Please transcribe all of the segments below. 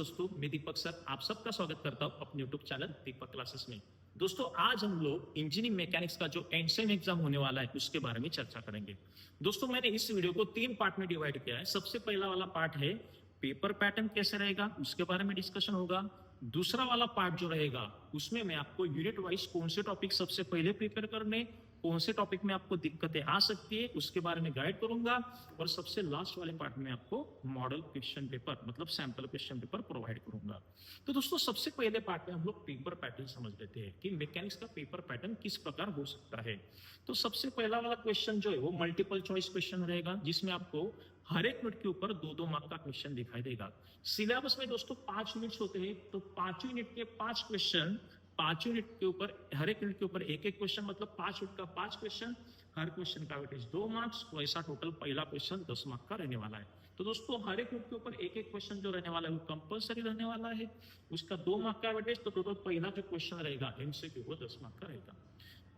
दोस्तों, मैं दीपक सर आप सबका स्वागत करता हूं अपने यूट्यूब चैनल दीपक क्लासेस में। दोस्तों, आज हम लोग इंजीनियरिंग मैकेनिक्स का जो एंड एग्जाम होने वाला है उसके बारे में चर्चा करेंगे। दोस्तों, मैंने इस वीडियो को 3 पार्ट में डिवाइड किया है। सबसे पहला वाला पार्ट है पेपर पैटर्न कैसे रहेगा उसके बारे में डिस्कशन होगा। दूसरा वाला पार्ट जो रहेगा उसमें मैं आपको यूनिट वाइज कौन से टॉपिक सबसे पहले प्रिपेयर करने, कौन से टॉपिक में आपको दिक्कतें आ सकती है उसके बारे में गाइड करूंगा। और सबसे लास्ट वाले पार्ट में आपको मॉडल क्वेश्चन पेपर मतलब सैंपल क्वेश्चन पेपर प्रोवाइड करूंगा। तो दोस्तों, सबसे पहले पार्ट में हम लोग पेपर पैटर्न समझ लेते हैं कि मैकेनिक्स का पेपर पैटर्न किस प्रकार हो सकता है। तो सबसे पहला वाला क्वेश्चन जो है वो मल्टीपल चॉइस क्वेश्चन रहेगा, जिसमें आपको हर एक मिनट के ऊपर 2-2 मार्क का क्वेश्चन दिखाई देगा। सिलेबस में दोस्तों 5 यूनिट्स होते हैं, तो 5 यूनिट के 5 क्वेश्चन, 5 यूनिट के ऊपर हर एक यूनिट के ऊपर एक एक क्वेश्चन, मतलब 5 यूनिट का 5 क्वेश्चन, हर क्वेश्चन का वेटेज 2 मार्क्स। तो ऐसा टोटल पहला क्वेश्चन 10 मार्क का रहने वाला है। तो दोस्तों, हर एक यूनिट के ऊपर एक एक क्वेश्चन जो रहने वाला है वो कंपलसरी रहने वाला है, उसका 2 मार्क का वेटेज। तो टोटल पहला जो क्वेश्चन रहेगा एमसीक्यू वो 10 मार्क का रहेगा।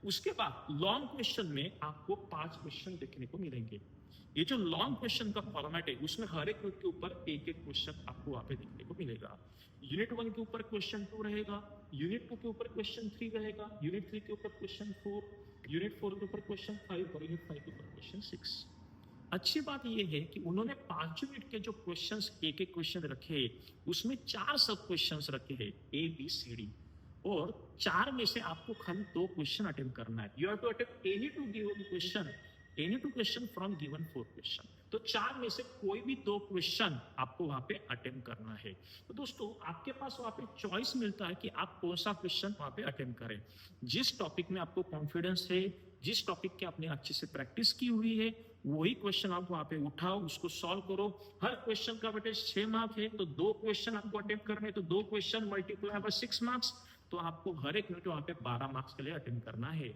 उसके बाद लॉन्ग क्वेश्चन में आपको 5 क्वेश्चन देखने को मिलेंगे। ये जो लॉन्ग क्वेश्चन का फॉर्मेट है उसमें हर एक यूनिट के ऊपर एक एक क्वेश्चन आपको वहां पे देखने को मिलेगा। यूनिट 1 के ऊपर क्वेश्चन 2 रहेगा, यूनिट 2 के ऊपर क्वेश्चन 3 रहेगा, यूनिट 3 के ऊपर क्वेश्चन 4, यूनिट 4 के ऊपर क्वेश्चन 5 और यूनिट 5 के ऊपर क्वेश्चन 6। अच्छी बात यह है कि उन्होंने 5 यूनिट के जो क्वेश्चंस एक एक क्वेश्चन रखे उसमें 4 सब क्वेश्चंस रखे हैं ए बी सी डी, और 4 में से आपको खाली 2 क्वेश्चन अटेम्प्ट करना है। You have to attempt any two given question, any two question from given 4 question. तो 4 में से कोई भी 2 क्वेश्चन आपको वहां पे अटेम्प्ट करना है। तो दोस्तों, आपके पास वहां पे चॉइस मिलता है कि आप कौन सा क्वेश्चन वहां पे अटेम्प्ट करें। जिस टॉपिक में आपको कॉन्फिडेंस है, जिस टॉपिक की आपने अच्छे से प्रैक्टिस की हुई है, वही क्वेश्चन आप वहां पे उठाओ, उसको सॉल्व करो। हर क्वेश्चन का वेटेज 6 मार्क है, तो 2 क्वेश्चन आपको अटेम्प्ट करने, तो 2 क्वेश्चन मल्टीप्लाई बाय 6 मार्क्स, तो आपको हर एक मिनट वहां पे 12 मार्क्स के लिए अटेम्प्ट करना है।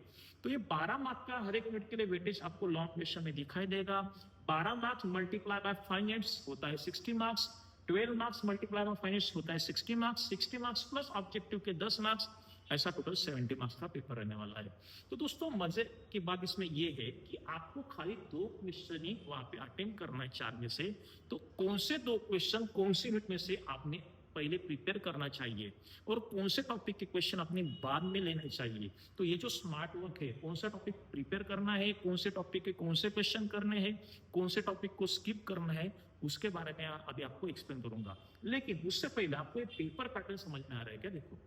तो ये 12 मार्क्स का हर एक मिनट के लिए वेटेज आपको लॉन्ग क्वेश्चन में दिखाई देगा। 12 मार्क्स मल्टीप्लाई बाय 5 मिनट्स होता है 60 marks, 12 marks multiply by 5 minutes होता है 60 मार्क्स, 60 मार्क्स प्लस ऑब्जेक्टिव के 10 मार्क्स, ऐसा टोटल 70 मार्क्स का पेपर रहने वाला है। तो दोस्तों, मजे की बात इसमें यह है कि आपको खाली 2 क्वेश्चन ही वहां पे अटेम्प्ट करना है 4 में से। तो कौन से 2 क्वेश्चन कौन सी मिनट में से आपने पहले प्रिपेयर करना चाहिए और कौन से टॉपिक के क्वेश्चन अपने बाद में लेने चाहिए। तो ये जो स्मार्ट वर्क है, कौन सा टॉपिक प्रिपेयर करना है, कौन से टॉपिक के कौन से क्वेश्चन करने हैं, कौन से टॉपिक को स्किप करना है, उसके बारे में अभी आपको एक्सप्लेन करूंगा। लेकिन उससे पहले आपको एक पेपर पैटर्न समझ में आ रहा है क्या? देखो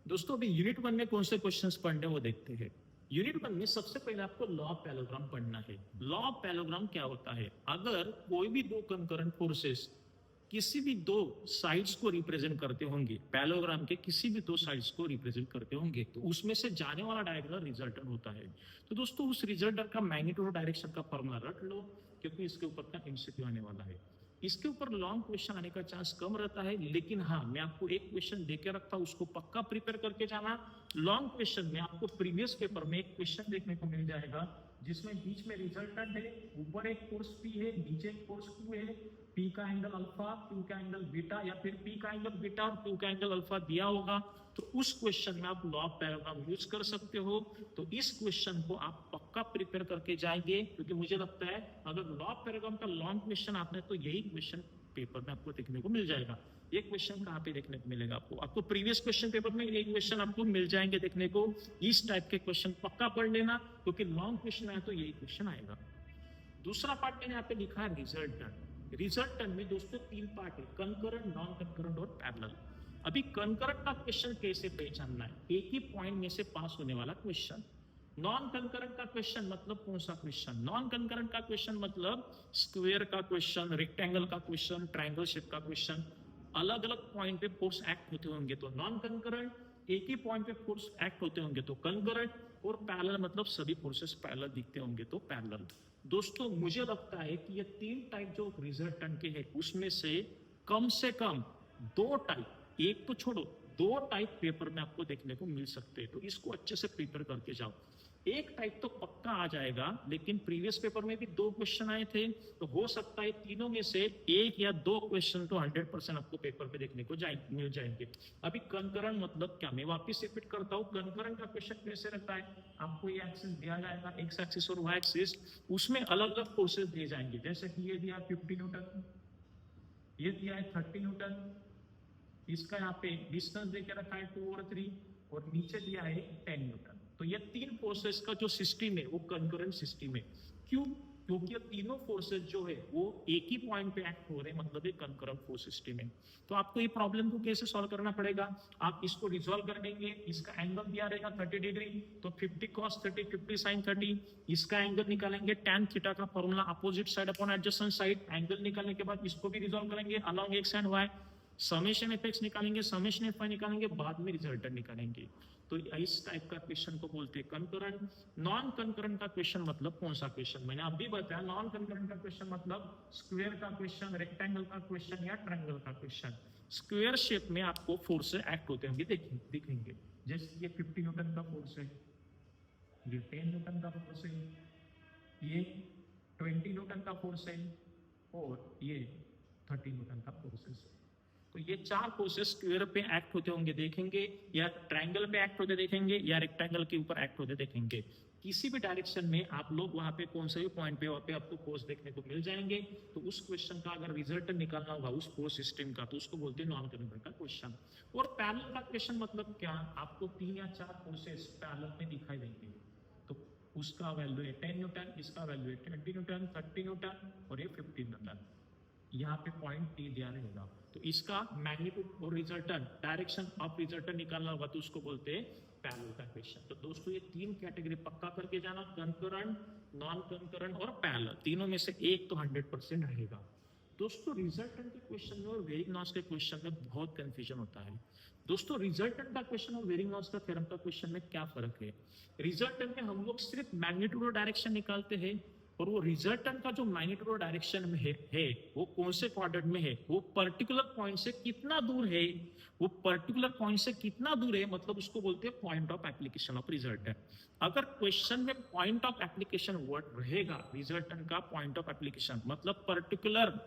दोस्तों, अभी यूनिट 1 में कौन से क्वेश्चंस पढ़ने वो देखते हैं। यूनिट 1 में सबसे पहले आपको लॉ ऑफ पैरेललोग्राम पढ़ना है। लॉ ऑफ पैरेललोग्राम क्या होता है? अगर कोई भी 2 कंकरेंट फोर्सेस किसी भी 2 साइड्स को रिप्रेजेंट करते होंगे, पैरेललोग्राम के किसी भी 2 साइड्स को रिप्रेजेंट करते होंगे, तो उसमें से जाने वाला डायगोनल रिजल्टेंट होता है। तो दोस्तों, उस रिजल्टेंट का मैग्नीट्यूड डायरेक्शन का फॉर्मूला रट लो, क्योंकि इसके ऊपर का एमसीक्यू आने वाला है। इसके ऊपर लॉन्ग क्वेश्चन आने का चांस कम रहता है, लेकिन हाँ, मैं आपको एक क्वेश्चन देके रखता हूं, उसको पक्का प्रिपेयर करके जाना। लॉन्ग क्वेश्चन में आपको प्रीवियस पेपर में एक क्वेश्चन देखने को मिल जाएगा जिसमें बीच में रिजल्टेंट है, ऊपर एक फोर्स पी है, नीचे एक फोर्स क्यू है, पी का एंगल अल्फा, क्यू का एंगल बीटा, या फिर पी का एंगल बीटा और क्यू का एंगल अल्फा दिया होगा। तो उस क्वेश्चन में आप लॉ ऑफ पैरेललोग्राम यूज कर सकते हो। तो इस क्वेश्चन को आप पक्का प्रिपेयर करके जाएंगे, क्योंकि मुझे लगता है अगर लॉ ऑफ पैरेललोग्राम का लॉन्ग क्वेश्चन आपने, तो यही क्वेश्चन पेपर में आपको देखने को मिल जाएगा। ये क्वेश्चन कहाँ पे देखने को मिलेगा आपको प्रीवियस क्वेश्चन पेपर में ये क्वेश्चन आपको मिल जाएंगे देखने को। इस टाइप के क्वेश्चन पक्का पढ़ लेना, क्योंकि लॉन्ग क्वेश्चन आया तो यही क्वेश्चन आएगा। दूसरा पार्ट मैंने यहाँ पे लिखा है रिजल्टेंट। रिजल्टेंट में दोस्तों 3 पार्ट है, कंकरेंट, नॉन कंकरेंट और पैरेलल। अभी कंकरेंट का क्वेश्चन कैसे पहचानना है? एक ही पॉइंट में से पास होने वाला क्वेश्चन। नॉन कंकरेंट का क्वेश्चन मतलब कौन सा क्वेश्चन? नॉन कंकरेंट का क्वेश्चन मतलब स्क्वायर का क्वेश्चन, रेक्टेंगल का क्वेश्चन, ट्रायंगल शेप का क्वेश्चन। अलग अलग पॉइंट पे फोर्स एक्ट होते होंगे तो नॉन कंकरेंट, एक ही पॉइंट पे फोर्स एक्ट होते होंगे तो कंकरेंट, और पैरेलल मतलब सभी फोर्सेस पैरेलल दिखते होंगे तो पैरेलल। दोस्तों, मुझे लगता है कि ये 3 टाइप जो रिजल्टेंट के हैं उसमें से कम 2 टाइप, एक तो छोड़ो, 2 टाइप पेपर में आपको देखने को मिल सकते हैं। तो इसको अच्छे से प्रिपेयर करके जाओ। एक टाइप तो पक्का आ जाएगा, लेकिन प्रीवियस पेपर में भी 2 क्वेश्चन आए थे, तो हो सकता है तीनों में से 1 या 2 क्वेश्चन तो 100% आपको पेपर पे देखने को मिल जाएंगे। अभी कंकरेंट मतलब क्या, मैं वापिस रिपीट करता हूँ। कंकरेंट का क्वेश्चन कैसे रहता है? आपको ये एक्सिस दिया जाएगा, एक्स एक्सिस और वाई एक्सिस, उसमें अलग अलग फोर्सेस दिए जाएंगे। जैसे कि ये दिया 50 न्यूटन, ये दिया है 30 न्यूटन, इसका यहाँ पे डिस्टेंस देके रखा है 2/3 और नीचे दिया है 10 न्यूटन। तो ये तीन फोर्सेस का जो सिस्टम है वो कंकरेंट सिस्टम है। क्यों? क्योंकि ये तीनों फोर्सेस जो है वो एक ही पॉइंट पे एक्ट हो रहे हैं, मतलब ये कंकरेंट फोर्स सिस्टम है। तो आपको ये प्रॉब्लम को कैसे सॉल्व करना पड़ेगा, आप इसको रिजॉल्व कर देंगे। इसका एंगल दिया रहेगा 30 डिग्री, तो 50 cos 30 50 sin 30। इसका एंगल निकालेंगे tan थीटा का formula opposite side upon adjacent side. Angle निकालने के बाद इसको भी रिजॉल्व करेंगे along X and Y. Summation F X निकालेंगे, समेशन एफ वाई निकालेंगे, बाद में रिजल्टेंट निकालेंगे। तो इस टाइप का क्वेश्चन को बोलते हैं कंकरेंट। नॉन कंकरेंट का क्वेश्चन मतलब कौन सा क्वेश्चन, मैंने अभी बताया। नॉन कंकरेंट का क्वेश्चन मतलब स्क्वायर का क्वेश्चन, रेक्टेंगल का क्वेश्चन या ट्रायंगल का क्वेश्चन। स्क्वायर शेप में आपको फोर्स एक्ट होते होंगे, दिखेंगे। जैसे ये 50 न्यूटन का फोर्स है, ये 10 न्यूटन का फोर्स है, ये 20 न्यूटन का फोर्स है और ये 30 न्यूटन का फोर्स है। तो ये चार फोर्सेस स्क्वायर पे एक्ट होते होंगे देखेंगे, या ट्रायंगल पे एक्ट होते देखेंगे, या रेक्टेंगल के ऊपर एक्ट होते देखेंगे। किसी भी डायरेक्शन में आप लोग वहां पे कौन से भी पॉइंट पे वहां पे आपको फोर्स देखने को मिल जाएंगे। तो उस क्वेश्चन का अगर रिजल्ट निकालना होगा उस फोर्स सिस्टम का, तो उसको बोलते हैं नॉन कंकरेंट का क्वेश्चन। और पैरेलल का क्वेश्चन मतलब क्या, आपको 3 या 4 फोर्सेस पैरेलल में दिखाई देंगे, तो उसका वैल्यू है 10 न्यूटन, इसका वैल्यू है 20 न्यूटन, 30 न्यूटन और ये 15 न्यूटन। यहाँ पे पॉइंट टी दिया रहेगा। तो इसका मैग्नीट्यूड और रिजल्टेंट, डायरेक्शन ऑफ रिजल्टेंट निकालना होगा, तो उसको बोलते हैं पैरेलल का क्वेश्चन। तो दोस्तों ये तीन कैटेगरी पक्का करके जाना, कंकरेंट, नॉन कंकरेंट और पैरेलल। तीनों में से एक तो 100% रहेगा। दोस्तों रिजल्टेंट के क्वेश्चन में और वेरिंग-नॉच के क्वेश्चन में बहुत कंफ्यूजन होता है। दोस्तों रिजल्टेंट का क्वेश्चन और वेरिंग-नॉच का थ्योरम का क्वेश्चन में क्या फर्क है। रिजल्टेंट में हम लोग सिर्फ मैग्नीट्यूड और डायरेक्शन निकालते हैं, और वो रिजल्टेंट का जो मैग्नीट्यूड और डायरेक्शन में है वो कौन से क्वाड्रेंट में है, वो पर्टिकुलर पॉइंट से कितना दूर है, वो पर्टिकुलर पॉइंट से कितना दूर है, मतलब उसको बोलते हैं point of application of resultant. अगर क्वेश्चन में पॉइंट ऑफ एप्लीकेशन वर्ड रहेगा, रिजल्टेंट का पॉइंट ऑफ एप्लीकेशन मतलब पर्टिकुलर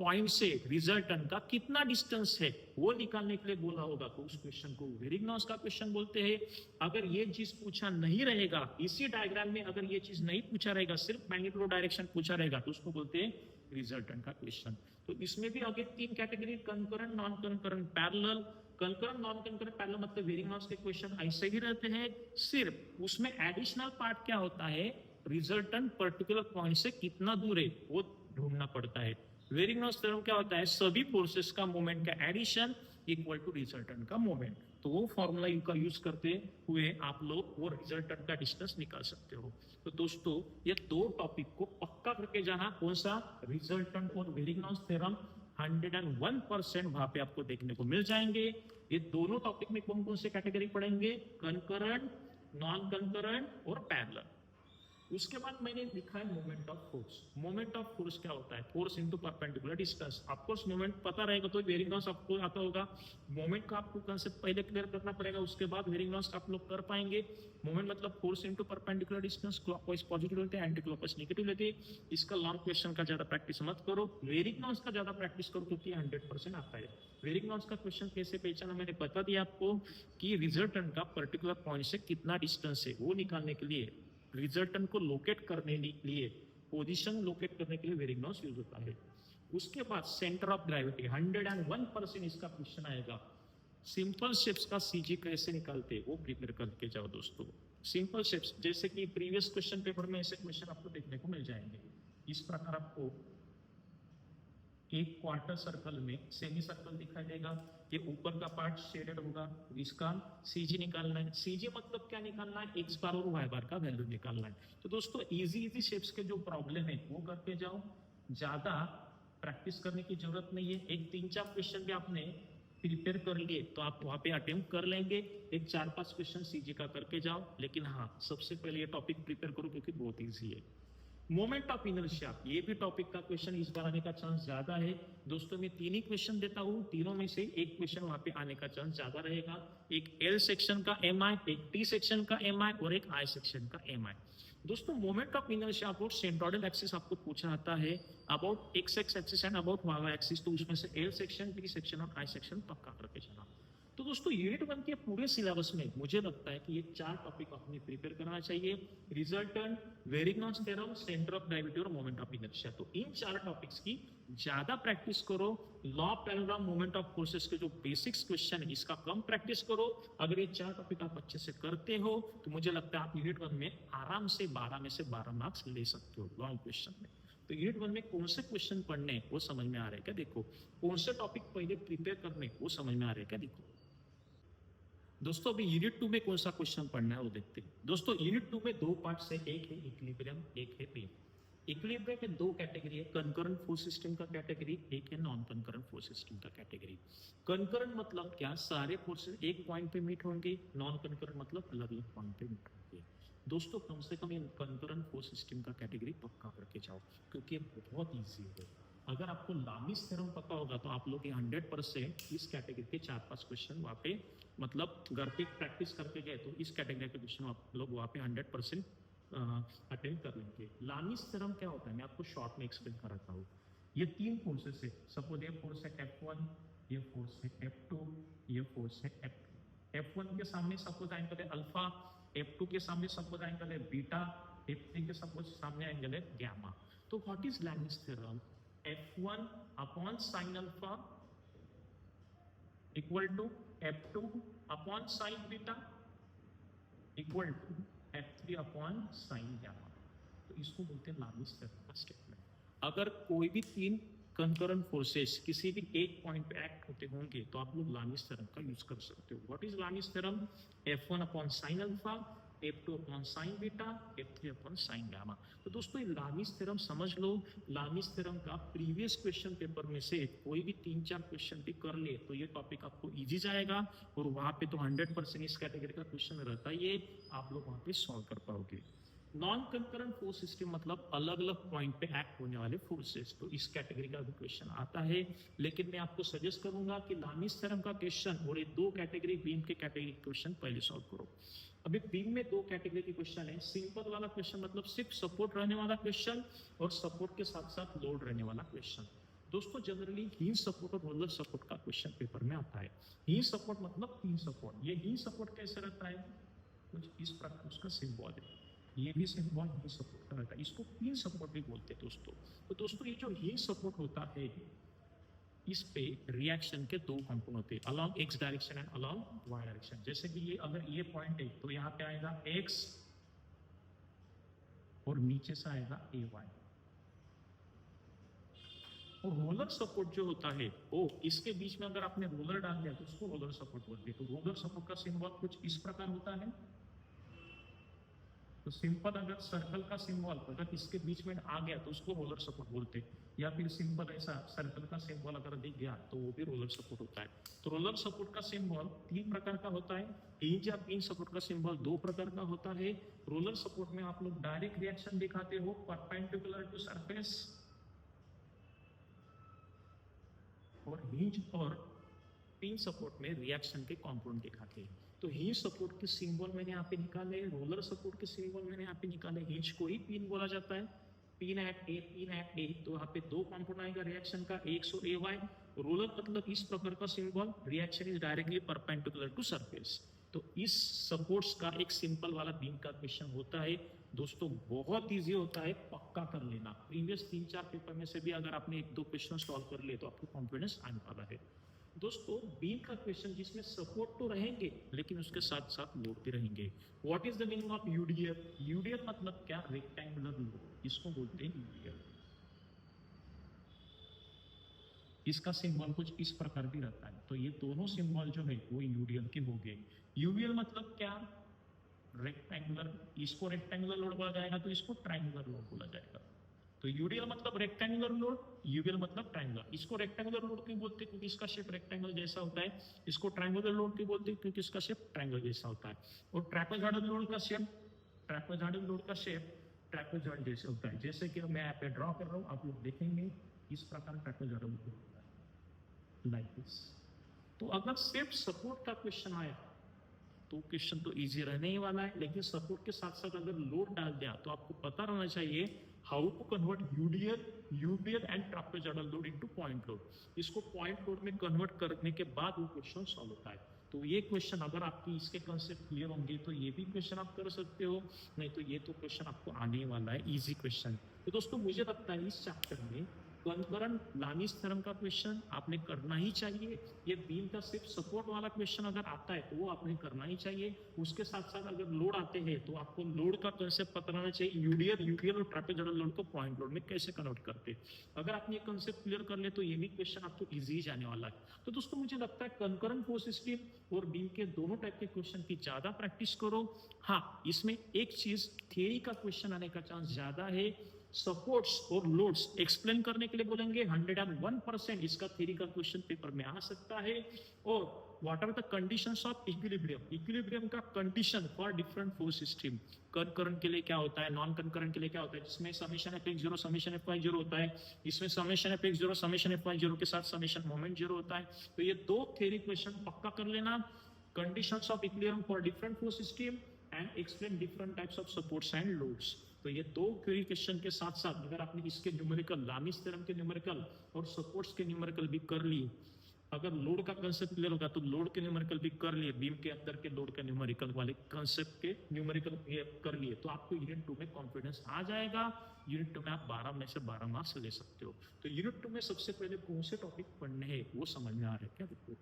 पॉइंट से रिजल्टेंट का कितना डिस्टेंस है वो निकालने के लिए बोला होगा, तो उस क्वेश्चन को वेरिंग-नॉच का क्वेश्चन बोलते हैं। अगर ये चीज पूछा नहीं रहेगा, इसी डायग्राम में अगर ये चीज नहीं पूछा रहेगा, सिर्फ मैग्नीट्यूड और डायरेक्शन पूछा रहेगा, तो उसको बोलते हैं रिजल्टेंट का क्वेश्चन। तो इसमें भी आगे तीन category, concurrent, non concurrent, parallel. Concurrent, non concurrent, parallel मतलब वेरिंग-नॉच के क्वेश्चन ऐसे ही रहते हैं, सिर्फ उसमें एडिशनल पार्ट क्या होता है, रिजल्टेंट पर्टिकुलर पॉइंट से कितना दूर है वो ढूंढना पड़ता है। वेरिंग-नॉच थ्योरम क्या होता है, सभी फोर्सेस का मोमेंट का एडिशन इक्वल टू रिजल्टेंट का मोमेंट। तो वो फॉर्मूला का यूज करते हुए आप लोग वो रिजल्टेंट का डिस्टेंस निकाल सकते हो। तो दोस्तों ये दो टॉपिक को पक्का करके जाना, कौन सा, रिजल्टेंट और वेरिंग-नॉच थ्योरम 101% वहां पे आपको देखने को मिल जाएंगे। ये दोनों टॉपिक में कौन कौन से कैटेगरी पढ़ेंगे, कंकरेंट, नॉन कंकरेंट और पैरेलल। उसके बाद मैंने लिखा है moment of force. Moment of force क्या होता है, force into perpendicular distance. Of course moment पता रहेगा तो वेरिंग-नॉच आपको आता होगा। मोमेंट का आपको कंसेप्ट पहले क्लियर करना पड़ेगा, उसके बाद वेरिंग-नॉच आप लोग कर पाएंगे। मोमेंट मतलब force into perpendicular distance, clockwise positive लेते हैं, एंटी क्लॉकवाइज नेगेटिव लेते हैं। इसका लॉन्ग क्वेश्चन का ज्यादा प्रैक्टिस मत करो, वेरिंग-नॉच का ज्यादा प्रैक्टिस करो, क्योंकि 100% आता है। वेरिंग-नॉच का क्वेश्चन कैसे पहचाना मैंने बता दिया आपको, कि रिजल्टेंट का पर्टिकुलर पॉइंट से कितना डिस्टेंस है वो निकालने के लिए, रिजल्टेंट को लोकेट करने के लिए, पोजीशन लोकेट करने के लिए वेरिंग-नॉच यूज होता है। उसके बाद सेंटर ऑफ ग्रेविटी 101% इसका क्वेश्चन आएगा। सिंपल शेप्स का सीजी कैसे निकालते वो प्रिपेयर करके जाओ दोस्तों। सिंपल शेप्स जैसे कि प्रीवियस क्वेश्चन पेपर में ऐसे क्वेश्चन आपको देखने को मिल जाएंगे। इस प्रकार आपको एक क्वार्टर सर्कल में सेमी सर्कल दिखाई देगा, ये ऊपर का पार्ट शेडेड होगा, इसका सीजी निकालना है। सीजी मतलब क्या निकालना है, एक्स बार और वाई बार का वैल्यू निकालना है। तो दोस्तों इजी शेप्स के जो प्रॉब्लम है वो करके जाओ, ज्यादा प्रैक्टिस करने की जरूरत नहीं है। एक 3-4 क्वेश्चन भी आपने प्रिपेयर कर लिए तो आप वहां पे अटेम्प्ट कर लेंगे। एक 4-5 क्वेश्चन सीजी का करके जाओ, लेकिन हाँ सबसे पहले ये टॉपिक प्रिपेयर करो क्योंकि बहुत ईजी है। मोमेंट ऑफ इनर्शिया, ये भी टॉपिक का क्वेश्चन इस बार आने का चांस ज्यादा है। दोस्तों मैं 3 ही क्वेश्चन देता हूँ, तीनों में से एक क्वेश्चन वहां पे आने का चांस ज्यादा रहेगा। एक एल सेक्शन का एमआई, एक टी सेक्शन का एमआई और एक आई सेक्शन का एमआई। दोस्तों moment of inertia about centroidal axis आपको पूछा आता है, about X axis and about Y axis. तो उसमें से एल सेक्शन, टी सेक्शन और आई सेक्शन पक्का करके चला। तो दोस्तों यूनिट 1 के पूरे सिलेबस में मुझे लगता है कि ये 4 टॉपिक आपने प्रिपेयर करना चाहिए। Resultant, Varignon's theorem, centre of gravity और मोमेंट ऑफ इनर्शिया। तो इन 4 टॉपिक्स की ज्यादा प्रैक्टिस करो। Law of parallel moment of forces के जो बेसिक्स क्वेश्चन है इसका कम प्रैक्टिस करो। अगर ये 4 टॉपिक आप अच्छे से करते हो तो मुझे लगता है आप यूनिट 1 में आराम से 12 में से 12 मार्क्स ले सकते हो लॉन्ग क्वेश्चन में। तो यूनिट 1 में कौन से क्वेश्चन पढ़ने हैं वो समझ में आ रहा है क्या? देखो कौन से टॉपिक पहले प्रिपेयर करने वो समझ में आ रहा है क्या? देखो दोस्तों अभी यूनिट 2 में कौन सा क्वेश्चन पढ़ना है वो देखते हैं। दोस्तों यूनिट 2 में 2 पार्ट्स है, एक है इक्विलिब्रियम, एक है पेन। इक्विलिब्रियम में 2 कैटेगरी है, कंकरेंट फोर्स सिस्टम का कैटेगरी, एक है नॉन कंकरेंट फोर्स सिस्टम का कैटेगरी। कंकरेंट मतलब क्या? सारे फोर्सेस एक पॉइंट पे मीट होंगे। नॉन कंकरेंट मतलब अलग अलग पॉइंट पे मीट होंगे। दोस्तों कम से कम ये कंकरेंट फोर्स सिस्टम का कैटेगरी पक्का करके जाओ क्योंकि ये बहुत ईजी है। अगर आपको लामिस थ्योरम पता होगा तो आप लोग 100% इस कैटेगरी के 4-5 क्वेश्चन वहाँ पे मतलब घर पे प्रैक्टिस करके गए तो इस कैटेगरी के क्वेश्चन आप लोग वहाँ पे 100% अटेंड कर लेंगे। लामिस थ्योरम क्या होता है मैं आपको शॉर्ट में एक्सप्लेन कराता हूँ। ये 3 फोर्सेस है, सपोज ये फोर्स है F1, ये फोर्स है F2, ये फोर्स है F3। F1 के सामने सपोज एंगल है अल्फा, F2 के सामने सपोज एंगल है बीटा, F3 के सपोज सामने एंगल है गामा। तो what is Lami's theorem? F1 upon sine alpha equal to F2 upon sine beta equal to F3 upon sine gamma. तो इसको बोलते हैं लामिस थ्योरम का स्टेटमेंट। अगर कोई भी 3 कंकरेंट फोर्सेस किसी भी एक पॉइंट पे एक्ट होते होंगे तो आप लोग लामिस थ्योरम का यूज कर सकते हो। What is Lami's theorem? F1 upon sine alpha, F2 upon sine beta, F3 upon sine gamma. तो दोस्तों ये लामिस थ्योरम समझ लो। लामिस थ्योरम का प्रीवियस क्वेश्चन पेपर में से कोई भी 3-4 क्वेश्चन भी कर ले तो ये टॉपिक आपको इजी जाएगा और वहां पे तो 100% इस कैटेगरी का क्वेश्चन रहता है, ये आप लोग वहां पे सॉल्व कर पाओगे। नॉन कंकरेंट फोर्स सिस्टम मतलब अलग अलग पॉइंट पे एक्ट होने वाले फोर्सेस, तो इस कैटेगरी का भी क्वेश्चन आता है। लेकिन मैं आपको सजेस्ट करूंगा कि लामिस थ्योरम का क्वेश्चन और ये 2 कैटेगरी बीम के कैटेगरी क्वेश्चन पहले सॉल्व करो। अभी बीम में 2 कैटेगरी के क्वेश्चन है। सिंपल वाला क्वेश्चन मतलब सिर्फ सपोर्ट रहने वाला क्वेश्चन और सपोर्ट के साथ साथ लोड रहने वाला क्वेश्चन। दोस्तों जनरली हिंज सपोर्ट और रोलर सपोर्ट का क्वेश्चन पेपर में आता है। हिंज सपोर्ट मतलब 3 सपोर्ट। ये हिंज सपोर्ट कैसे रहता है? कुछ इस प्रकार उसका सिंबल है, ये भी सिंबल हिंज सपोर्ट का रहता है। इसको 3 सपोर्ट भी बोलते हैं दोस्तों। तो दोस्तों ये जो हिंज सपोर्ट होता है इस पे रिएक्शन के 2 कंपोनेंट होते हैं, along X direction and along Y direction. जैसे कि ये अगर ये पॉइंट है तो यहाँ पे आएगा एक्स और नीचे से आएगा ए वाई। और रोलर सपोर्ट जो होता है वो इसके बीच में अगर आपने रोलर डाल दिया तो उसको रोलर सपोर्ट बोलते हैं। तो रोलर सपोर्ट का सिंबल कुछ इस प्रकार होता है। तो सिंपल अगर सर्कल का सिंबल अगर इसके बीच में आ गया तो उसको रोलर सपोर्ट बोलते हैं, या फिर सिंबल ऐसा सर्कल का सिंबल अगर दिख गया तो वो भी रोलर सपोर्ट होता है। तो रोलर सपोर्ट का सिंबल 3 प्रकार का होता है। हिंज या पिन सपोर्ट का सिंबल 2 प्रकार का होता है। रोलर सपोर्ट में आप लोग डायरेक्ट रिएक्शन दिखाते हो परपेंडिकुलर टू सरफेस, और हिंज और पिन सपोर्ट में रिएक्शन के कंपोनेंट दिखाते हैं। तो हिंज सपोर्ट के सिंबल मैंने यहाँ पे निकाले, रोलर सपोर्ट के सिंबल मैंने यहाँ पे निकाले। हिंज को ही पिन बोला जाता है, पिन एट ए। तो यहाँ पे 2 कंपोनेंट आएगा रिएक्शन का, एक्स और ए वाई। रोलर मतलब इस प्रकार का symbol, reaction is directly perpendicular to surface. तो इस सपोर्ट्स का एक सिंपल वाला बीम का क्वेश्चन होता है दोस्तों, बहुत इजी होता है, पक्का कर लेना। प्रीवियस 3-4 पेपर में से भी अगर आपने 1-2 क्वेश्चन सॉल्व कर लिए तो आपको कॉन्फिडेंस आने वाला है। दोस्तों बीम का क्वेश्चन जिसमें सपोर्ट तो रहेंगे लेकिन उसके साथ साथ लोड भी रहेंगे। What is the meaning of UDL? UDL मतलब क्या? रेक्टेंगुलर लोड, इसको बोलते हैं यूडीएल। इसका सिंबल कुछ इस प्रकार भी रहता है। तो ये दोनों सिंबल जो है वो यूडीएल के हो गए। यूडीएल मतलब क्या? रेक्टेंगुलर। इसको रेक्टेंगुलर लोड बोला जाएगा तो इसको ट्रायंगुलर लोड बोला जाएगा। तो यूडीएल मतलब रेक्टेंगुलर लोड, यूवीएल मतलब ट्रायंगुलर। इसको रेक्टेंगुलर लोड क्यों बोलते हैं? क्योंकि इसका शेप रेक्टेंगल जैसा होता है। इसको ट्रायंगुलर लोड क्यों बोलते हैं? क्योंकि इसका शेप ट्रायंगल जैसा होता है। और ट्रैपेजॉइडल लोड का शेप ट्रैपेजॉइड जैसे होता है। जैसे कि मैं यहाँ पे ड्रॉ कर रहा हूँ, आप लोग देखेंगे इस प्रकार ट्रैपेजॉइडल लोड होता है, लाइक दिस। तो अगर सिर्फ सपोर्ट का क्वेश्चन आया तो क्वेश्चन तो इजी रहने ही वाला है, लेकिन सपोर्ट के साथ साथ अगर लोड डाल दिया तो आपको पता रहना चाहिए how to convert UDL and trapezoidal load into point load. इसको पॉइंट लोड में कन्वर्ट करने के बाद वो क्वेश्चन सॉल्व होता है। तो ये क्वेश्चन अगर आपकी इसके कंसेप्ट क्लियर होंगे तो ये भी क्वेश्चन आप कर सकते हो, नहीं तो ये तो क्वेश्चन आपको आने वाला है, इजी क्वेश्चन। तो दोस्तों मुझे लगता है इस चैप्टर में कंकरंट लामिस थ्योरम का क्वेश्चन आपने करना ही चाहिए। ये बीम का सिर्फ सपोर्ट वाला क्वेश्चन अगर आता है तो वो आपने करना ही चाहिए। उसके साथ साथ अगर लोड आते हैं तो आपको लोड का कंसेप्ट पता रहना चाहिए, यूडीएल और ट्रापेजोइडल लोड को पॉइंट लोड में कैसे कन्वर्ट करते हैं। अगर आपने ये कंसेप्ट क्लियर कर ले तो ये भी क्वेश्चन आपको इजी जाने वाला है। तो दोस्तों मुझे लगता है कंकरंट फोर्स सिस्टम और बीम के दोनों टाइप के क्वेश्चन की ज्यादा प्रैक्टिस करो। हाँ, इसमें एक चीज थियरी का क्वेश्चन आने का चांस ज्यादा है। सपोर्ट्स और लोड्स एक्सप्लेन करने के लिए बोलेंगे 101% इसका थ्योरी का क्वेश्चन पेपर में आ सकता है। और what are the conditions of equilibrium, equilibrium का condition for different force system, concurrent के लिए क्या होता है, नॉन कंकरंट के लिए क्या होता है, जिसमें summation F X zero summation F Y zero होता है, इसमें summation F X zero summation F Y zero के साथ समेशन मोमेंट जीरो होता है। तो ये दो थ्योरी क्वेश्चन पक्का कर लेना, conditions of equilibrium for different force system and explain different types of supports and loads. तो ये दो क्वेरी क्वेश्चन के साथ साथ अगर आपने इसके न्यूमेरिकल, लामिस थ्योरम के न्यूमेरिकल और सपोर्ट्स के न्यूमेरिकल भी कर लिए, अगर लोड का कंसेप्ट क्लियर होगा तो लोड के न्यूमेरिकल भी कर लिए, बीम के अंदर के लोड के न्यूमेरिकल वाले कंसेप्ट के न्यूमेरिकल कर लिए, तो आपको यूनिट 2 में कॉन्फिडेंस आ जाएगा। यूनिट 2 में आप 12 में से 12 मार्क्स ले सकते हो। तो यूनिट 2 में सबसे पहले कौन से टॉपिक पढ़ने हैं वो समझ में आ रहा है क्या? देखो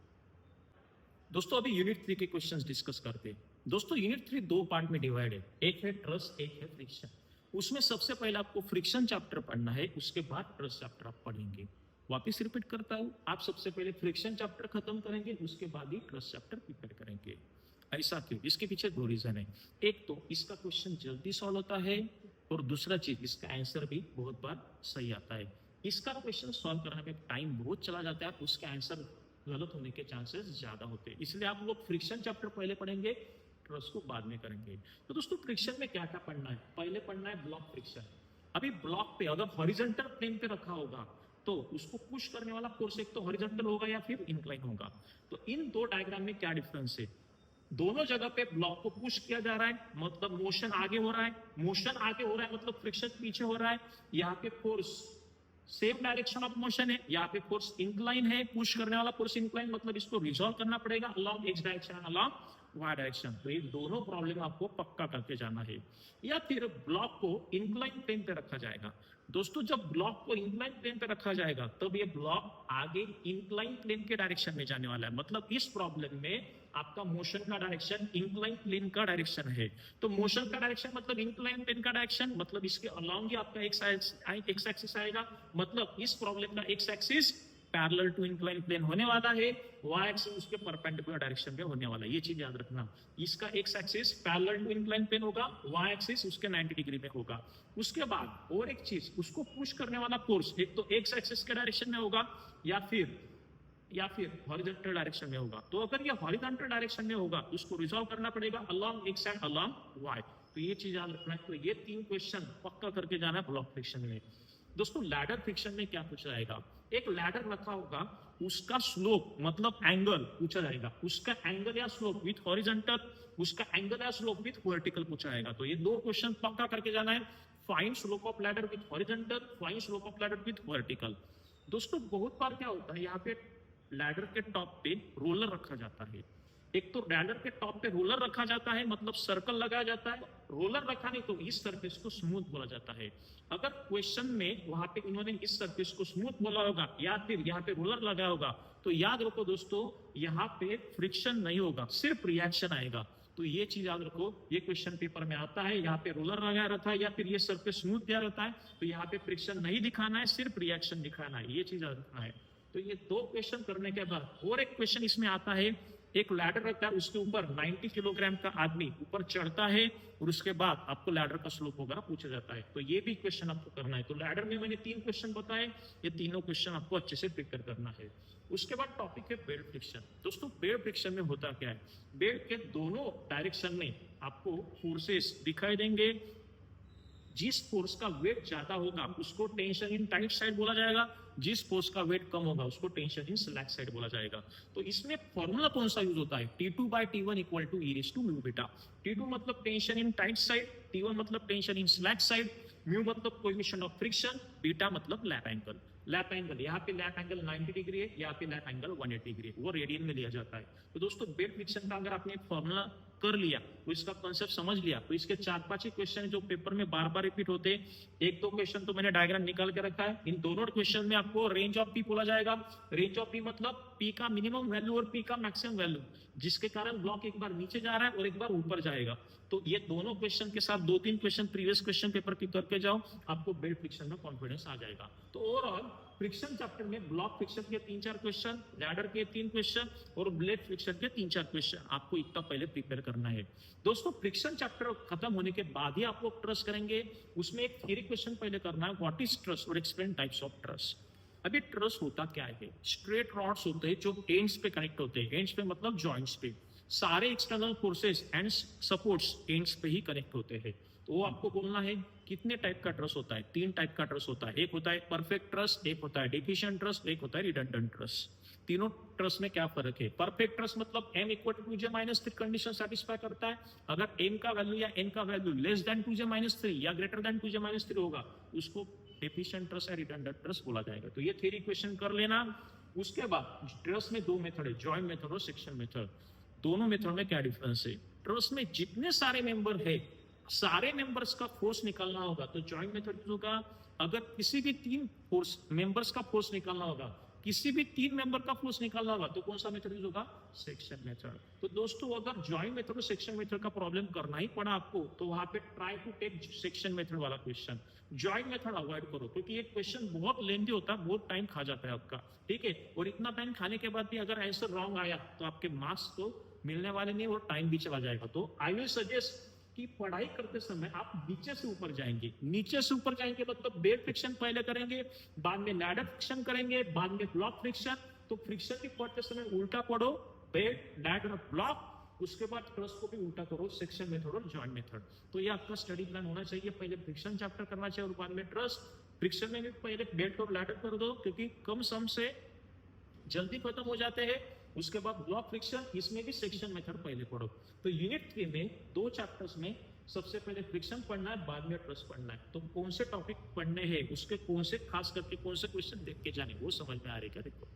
दोस्तों अभी यूनिट 3 के क्वेश्चंस डिस्कस करते हैं। दोस्तों यूनिट 3 दो पार्ट में डिवाइड है, एक है ट्रस, एक है फ्रिक्शन। उसमें सबसे पहले आपको फ्रिक्शन चैप्टर पढ़ना है, उसके बाद ट्रस चैप्टर आप पढ़ेंगे। वापस रिपीट करता हूं, आप सबसे पहले फ्रिक्शन चैप्टर खत्म करेंगे, उसके बाद ही ट्रस चैप्टर प्रिपेयर करेंगे। ऐसा क्यों? इसके पीछे दो रीजन है। एक तो इसका क्वेश्चन जल्दी सॉल्व होता है और दूसरा चीज इसका आंसर भी बहुत बार सही आता है। इसका क्वेश्चन सॉल्व करने में टाइम बहुत चला जाता है, उसके आंसर गलत होने के चांसेस ज्यादा होते हैं, इसलिए आप लोग फ्रिक्शन चैप्टर पहले पढ़ेंगे, ट्रस को बाद में करेंगे। तो दोस्तों फ्रिक्शन में क्या क्या पढ़ना है? पहले पढ़ना है ब्लॉक फ्रिक्शन। अभी ब्लॉक पे अगर हॉरिजॉन्टल प्लेन पे रखा होगा तो उसको पुश करने वाला फोर्स एक तो हॉरिजॉन्टल होगा या फिर इंक्लाइन होगा। तो इन दो डायग्राम में क्या डिफरेंस है? दोनों जगह पे ब्लॉक को पुश किया जा रहा है, मतलब मोशन आगे हो रहा है, मोशन आगे हो रहा है मतलब फ्रिक्शन पीछे हो रहा है। यहाँ पे force same direction of motion है, यहाँ पे फोर्स इंक्लाइन है, पुश करने वाला फोर्स इंक्लाइन, मतलब इसको रिजॉल्व करना पड़ेगा along X direction, along Y direction. तो ये दोनों प्रॉब्लम आपको पक्का करके जाना है। या फिर ब्लॉक को इंक्लाइन प्लेन पे रखा जाएगा। दोस्तों जब ब्लॉक को इंक्लाइन प्लेन पे रखा जाएगा तब ये ब्लॉक आगे इंक्लाइन प्लेन के डायरेक्शन में जाने वाला है, मतलब इस प्रॉब्लम में आपका मोशन का डायरेक्शन इंक्लाइन प्लेन का डायरेक्शन है। तो मोशन का डायरेक्शन मतलब इंक्लाइन प्लेन का डायरेक्शन, मतलब इसके अलोंग ही आपका एक्स एक्सिस आएगा, मतलब इस प्रॉब्लम का X axis parallel to incline plane होने वाला है, वाई एक्सिस उसके परपेंडिकुलर डायरेक्शन में होने वाला है। ये चीज याद रखना, इसका X axis parallel to incline plane होगा, वाई एक्सिस उसके 90 डिग्री में होगा। उसके बाद और एक चीज, उसको पुश करने वाला फोर्स एक तो एक्स एक्सिस के डायरेक्शन में होगा या फिर हॉरिजॉन्टल डायरेक्शन में होगा। तो अगर ये हॉरिजॉन्टल डायरेक्शन में होगा उसको रिजॉल्व करना पड़ेगा along X and along Y. तो ये चीज याद रखना है। तो ये तीन क्वेश्चन पक्का करके जाना है ब्लॉक फ्रिक्शन में। दोस्तों लैडर फ्रिक्शन में क्या पूछा जाएगा? एक लैडर रखा होगा, उसका स्लोप मतलब एंगल पूछा जाएगा, उसका एंगल या स्लोप विथ हॉरिजॉन्टल, उसका एंगल या स्लोप विथ वर्टिकल पूछा जाएगा। तो ये दो क्वेश्चन पक्का करके जाना है। Find slope of ladder with horizontal, find slope of ladder with vertical. दोस्तों बहुत बार क्या होता है, यहाँ पे लैडर के टॉप पे रोलर रखा जाता है। एक तो लैडर के टॉप पे रोलर रखा जाता है, मतलब सर्कल लगाया जाता है। रोलर रखा नहीं तो इस सरफेस को स्मूथ बोला जाता है। अगर क्वेश्चन में वहां पे इन्होंने इस सरफेस को स्मूथ बोला होगा या फिर यहाँ पे रोलर लगा होगा, तो याद रखो दोस्तों यहाँ पे फ्रिक्शन नहीं होगा, सिर्फ रिएक्शन आएगा। तो ये चीज याद रखो, ये क्वेश्चन पेपर में आता है, यहाँ पे रोलर लगाया रहता है या फिर ये सरफेस स्मूथ दिया रहता है, तो यहाँ पे फ्रिक्शन नहीं दिखाना है, सिर्फ रिएक्शन दिखाना है। ये चीज याद रखना है। तो ये दो क्वेश्चन करने के बाद और एक क्वेश्चन इसमें आता है, एक लैडर रहता है, उसके ऊपर 90 किलोग्राम का आदमी ऊपर चढ़ता है और उसके बाद आपको लैडर का स्लोप वगैरह पूछा जाता है। तो ये भी क्वेश्चन आपको करना है। तो लैडर में मैंने 3 क्वेश्चन बताए, ये तीनों क्वेश्चन आपको अच्छे से प्रिपेयर करना है। उसके बाद टॉपिक है बेड फ्रिक्शन। दोस्तों बेड फ्रिक्शन में होता क्या है? बेड के दोनों डायरेक्शन में आपको फोर्सेस दिखाई देंगे। जिस फोर्स का वेट ज्यादा होगा उसको टेंशन इन टाइट साइड बोला जाएगा, जिस फोर्स का वेट कम होगा उसको टेंशन इन स्लैक साइड बोला जाएगा। तो इसमें फॉर्मूला कौन सा यूज होता है? T2/T1 equal to E raise to mu beta. T2 मतलब tension in tight side, T1 मतलब tension in slack side, mu मतलब कोएफिशिएंट ऑफ फ्रिक्शन, बीटा मतलब लैप एंगल। लैप एंगल, यहाँ पे लैप एंगल 90 डिग्री है, यहाँ पे लैप एंगल 180 डिग्री है, वो रेडियन में लिया जाता है। तो दोस्तों बेड फ्रिक्शन का अगर आपने फॉर्मूला कर लिया, तो इसका कॉन्सेप्ट समझ लिया, तो इसके 4-5 ही क्वेश्चन जो पेपर में बार बार रिपीट होते हैं, 1-2 क्वेश्चन तो मैंने डायग्राम निकाल के रखा है। इन दोनों क्वेश्चन में आपको रेंज ऑफ पी बोला जाएगा। रेंज ऑफ पी मतलब पी का मिनिमम वैल्यू और पी का मैक्सिमम वैल्यू, जिसके कारण ब्लॉक एक बार नीचे जा रहा है और एक बार ऊपर जाएगा। तो ये दोनों क्वेश्चन के साथ 2-3 क्वेश्चन प्रीवियस क्वेश्चन पेपर की करके जाओ, आपको बेड फ्रिक्शन में कॉन्फिडेंस आ जाएगा। तो ओवरऑल फ्रिक्शन चैप्टर में ब्लॉक फ्रिक्शन के 3-4 क्वेश्चन, लैडर के 3 क्वेश्चन और ब्लेड फ्रिक्शन के 3-4 क्वेश्चन आपको इतना पहले प्रिपेयर करना है। दोस्तों फ्रिक्शन चैप्टर खत्म होने के बाद ही आप लोग ट्रस्ट करेंगे, उसमें एक थ्योरी क्वेश्चन पहले करना है, व्हाट इज ट्रस्ट और एक्सप्लेन टाइप्स ऑफ ट्रस्ट। अभी ट्रस्ट होता क्या है? स्ट्रेट रॉड्स होते हैं जो एंड्स पे कनेक्ट होते हैं, एंड्स पे मतलब जॉइंट्स पे, सारे external forces and supports ends पे ही कनेक्ट होते हैं। तो वो आपको बोलना है कितने टाइप का ट्रस्ट होता है? 3 टाइप का ट्रस्ट होता है। एक होता है परफेक्ट ट्रस्ट, एक होता है डिफिशिएंट ट्रस्ट, एक होता है रिडंडेंट ट्रस्ट। तीनों ट्रस्ट में क्या फर्क है? परफेक्ट ट्रस्ट मतलब m equal to 2j-3 condition satisfy करता है। अगर m का वैल्यू या n का वैल्यू लेस देन 2j-3 या ग्रेटर देन 2j-3 होगा, उसको डेफिशिएंट ट्रस्ट या रिडंडेंट ट्रस्ट बोला जाएगा। तो ये थ्योरी क्वेश्चन कर लेना। उसके बाद ट्रस्ट में 2 मेथड है, जॉइंट मेथड और सेक्शन मेथड। दोनों मेथड में क्या डिफरेंस है? ट्रस्ट में जितने सारे मेंबर है, सारे मेंबर्स का फोर्स निकालना होगा तो जॉइंट मेथड होगा। अगर किसी भी 3 फोर्स मेंबर्स का फोर्स निकालना होगा, किसी भी 3 मेंबर का फोर्स निकालना होगा, तो कौन सा मेथड यूज होगा? Section method. तो दोस्तों अगर जॉइंट मेथड और सेक्शन मेथड का प्रॉब्लम करना ही पड़ा आपको, तो वहां पे try to take section method वाला क्वेश्चन, जॉइंट मेथड अवॉइड करो, क्योंकि ये क्वेश्चन बहुत लेंथी होता है, बहुत टाइम खा जाता है आपका, ठीक है। और इतना टाइम खाने के बाद भी अगर आंसर रॉन्ग आया तो आपके मार्क्स तो मिलने वाले नहीं और टाइम भी चला जाएगा। तो आई विल सजेस्ट कि पढ़ाई करते समय आप नीचे से ऊपर जाएंगे, नीचे से ऊपर जाएंगे मतलब बेड फ्रिक्शन पहले करेंगे, बाद में लैडर फ्रिक्शन करेंगे, बाद में ब्लॉक फ्रिक्शन। तो फ्रिक्शन भी पढ़ते समय उल्टा पढ़ो, बेड लैडर ब्लॉक, उसके बाद ट्रस्ट को भी उल्टा करो, सेक्शन मेथड और जॉइंट मेथड। तो ये आपका स्टडी प्लान होना चाहिए। पहले फ्रिक्शन चैप्टर करना चाहिए और बाद में ट्रस्ट। फ्रिक्शन में भी पहले बेड और लैडर कर दो, क्योंकि कम सम से जल्दी खत्म हो जाते हैं। उसके बाद ब्लॉक फ्रिक्शन, इसमें भी सेक्शन मेथड पहले पढ़ो। तो यूनिट 3 में 2 चैप्टर्स में सबसे पहले फ्रिक्शन पढ़ना है, बाद में ट्रस्ट पढ़ना है। तो कौन से टॉपिक पढ़ने हैं, उसके कौन से खास करके कौन से क्वेश्चन देख के जाने, वो समझ में आ रही है क्या? देखो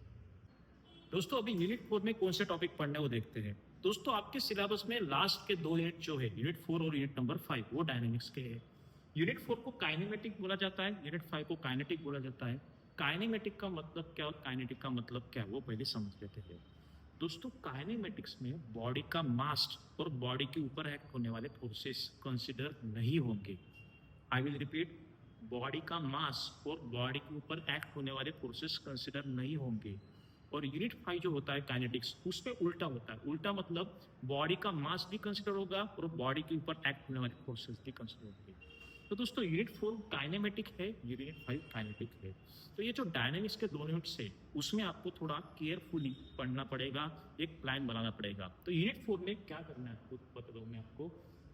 दोस्तों अभी यूनिट 4 में कौन से टॉपिक पढ़ने वो देखते हैं। दोस्तों आपके सिलेबस में लास्ट के 2 यूनिट जो है, यूनिट 4 और यूनिट नंबर 5, वो डायनेमिक्स के है। यूनिट 4 को काइनेमेटिक बोला जाता है, यूनिट 5 को काइनेटिक बोला जाता है। काइनेमेटिक का मतलब क्या और काइनेटिक का मतलब क्या, वो पहले समझ लेते हैं। दोस्तों काइनेमेटिक्स में बॉडी का मास और बॉडी के ऊपर एक्ट होने वाले फोर्सेस कंसिडर नहीं होंगे। आई विल रिपीट, बॉडी का मास और बॉडी के ऊपर एक्ट होने वाले फोर्सेस कंसिडर नहीं होंगे। और यूनिट 5 जो होता है काइनेटिक्स, उसमें उल्टा होता है। उल्टा मतलब बॉडी का मास भी कंसिडर होगा और बॉडी के ऊपर एक्ट होने वाले फोर्सेस भी कंसिडर होंगे। तो दोस्तों यूनिट 4 काइनेमेटिक है, यूनिट 5 काइनेटिक है। तो ये जो डायनेमिक्स के 2 यूनिट्स है, उसमें आपको थोड़ा केयरफुली पढ़ना पड़ेगा, एक प्लान बनाना पड़ेगा। तो यूनिट 4 में क्या करना है आपको बता दूं मैं आपको।